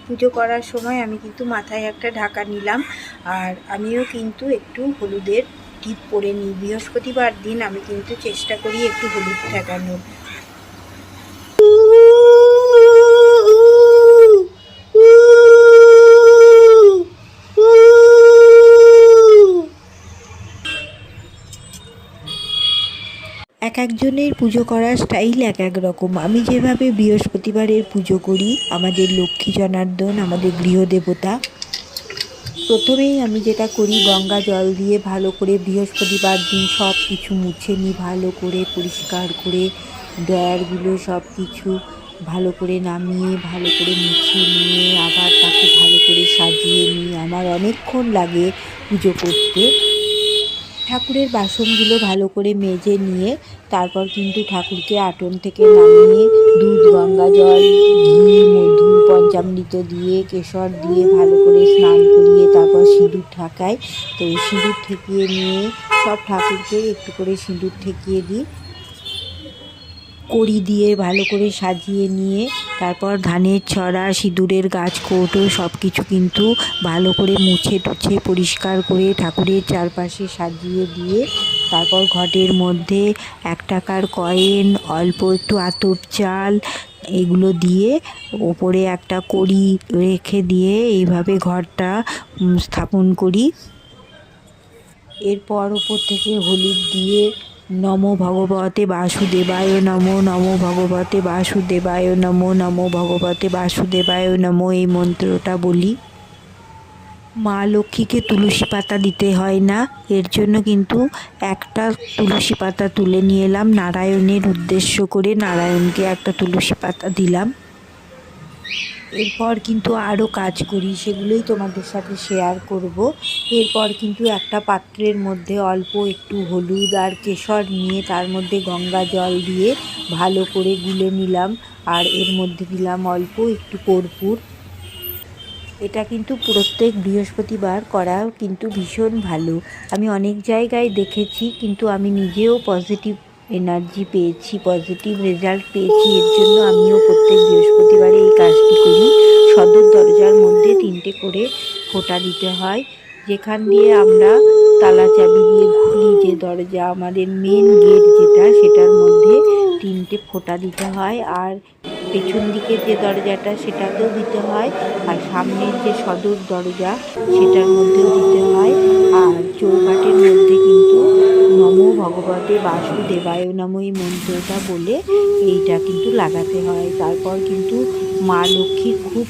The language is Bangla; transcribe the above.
পুজো করার সময় আমি কিন্তু মাথায় একটা ঢাকা নিলাম, আর আমিও কিন্তু একটু হলুদের টিপ পরে নিই। বৃহস্পতিবার দিন আমি কিন্তু চেষ্টা করি একটু হলুদ ঠেকানোর। এক একজনের পুজো করার স্টাইল এক এক রকম। আমি যেভাবে বৃহস্পতিবারের পুজো করি, আমাদের লক্ষ্মী জনার্দন, আমাদের গৃহদেবতা, প্রথমেই আমি যেটা করি, গঙ্গা জল দিয়ে ভালো করে বৃহস্পতিবার দিন সব কিছু মুছে নিই, ভালো করে পরিষ্কার করে ড্রয়ারগুলো সব কিছু ভালো করে নামিয়ে ভালো করে মুছে নিয়ে আবার তাকে ভালো করে সাজিয়ে নিই। আমার অনেকক্ষণ লাগে পুজো করতে। ঠাকুরের বাসনগুলো ভালো করে মেজে নিয়ে তারপর কিন্তু ঠাকুরকে আটন থেকে নামিয়ে দুধ, গঙ্গা জল, ঘি, মধু, পঞ্চামৃত দিয়ে, কেশর দিয়ে ভালো করে স্নান করিয়ে তারপর সিঁদুর ঠেকাই। তো সিঁদুর ঠেকিয়ে নিয়ে সব ঠাকুরকে একটু করে সিঁদুর ঠেকিয়ে দিই, কড়ি দিয়ে ভালো করে সাজিয়ে নিয়ে তারপর ধানের ছড়া, সিঁদুরের গাছ কৌটো সব কিছু কিন্তু ভালো করে মুছে টুছে পরিষ্কার করে ঠাকুরের চারপাশে সাজিয়ে দিয়ে তারপর ঘটের মধ্যে 1 টাকার কয়েন, অল্প একটু আতপ চাল এগুলো দিয়ে ওপরে একটা কড়ি রেখে দিয়ে এইভাবে ঘরটা স্থাপন করি। এরপর ওপর থেকে হলুদ দিয়ে নমো ভগবতে বাসুদেবায় নমো, নমো ভগবতে বাসুদেবায় নমো, নমো ভগবতে বাসুদেবায় নমো এই মন্ত্রটা বলি। মা লক্ষ্মীকে তুলসী পাতা দিতে হয় না, এর জন্য কিন্তু একটা তুলসী পাতা তুলে নিয়ে এলাম, নারায়ণের উদ্দেশ্য করে নারায়ণকে একটা তুলসী পাতা দিলাম। এরপর কিন্তু আরও কাজ করি, সেগুলোই তোমাদের সাথে শেয়ার করব। এরপর কিন্তু একটা পাত্রের মধ্যে অল্প একটু হলুদ আর কেশর নিয়ে তার মধ্যে গঙ্গা জল দিয়ে ভালো করে গুলে নিলাম, আর এর মধ্যে দিলাম অল্প একটু কর্পূর। এটা কিন্তু প্রত্যেক বৃহস্পতিবার করা কিন্তু ভীষণ ভালো। আমি অনেক জায়গায় দেখেছি, কিন্তু আমি নিজেও পজিটিভ এনার্জি পেয়েছি, পজিটিভ রেজাল্ট পেয়েছি। এর জন্য আমিও প্রত্যেক বৃহস্পতিবারে এই কাজটি করি। সদর দরজার মধ্যে 3টে করে ফোঁটা দিতে হয়। যেখান দিয়ে আমরা তালা চাবি দিয়ে খুলি, যে দরজা আমাদের মেন গেট যেটা, সেটার মধ্যে 3টে ফোঁটা দিতে হয়। আর পেছন দিকের যে দরজাটা সেটাতেও দিতে হয়, আর সামনের যে সদর দরজা সেটার মধ্যেও দিতে হয়। আর চৌকাঠের মধ্যে কিন্তু নমো ভগবতে বাসুদেবায় নমো এই মন্ত্রটা বলে এইটা কিন্তু লাগাতে হয়। তারপর কিন্তু মা লক্ষ্মীর খুব